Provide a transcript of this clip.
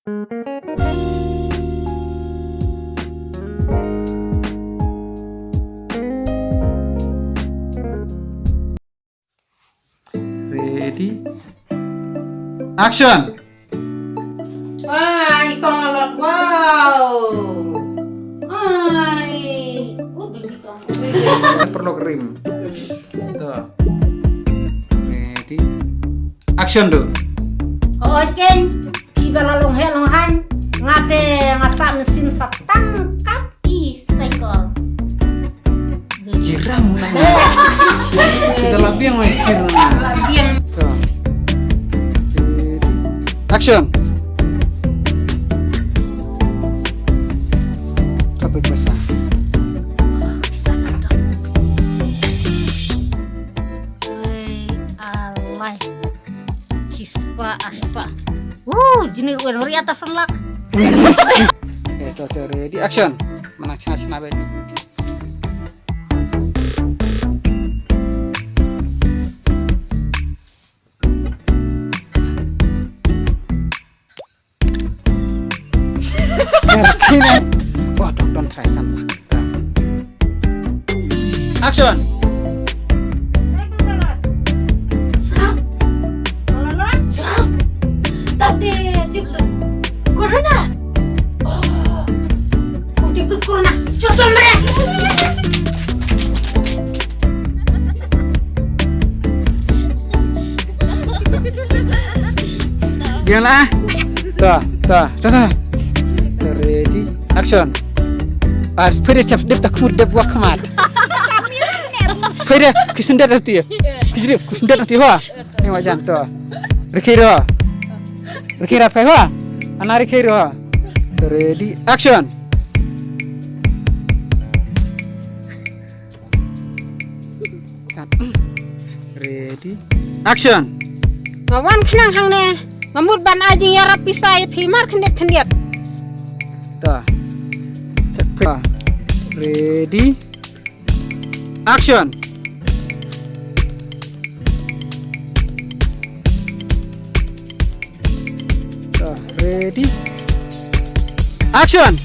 Ready, action. Wah, ikan lalat, wow. Hai, Perlu krim. Tuh. Ready, action do. Oken, tiba lalong helonghan, ngate ngasak mesin setangkap isekol. Jiram nanya. Kita lebih yang mau jiram. Labiang. Tuh. Action. Topik basah. Alay, cispa aspa. Jenis udah ngeri atas lak. Oke, tuh ready, action. Menang abet. Wah, don't try some. Action. Tadi corona. Oh, tipe corona. Curcol mereka. Gimana? Tuh. Ready, action. Pwede siap dep tak mur dep wakamat. Pwede kusundat nanti ya. Kusundat nanti wah. Ini macam tuh. Rekira apa wah? Anak rekira. Ready, action. Ready, action. Ngawan kenang hang ne. Ngamut ban aji ya rapi saya pimar kendet. Tuh. Ready, action. Tuh, ready, action.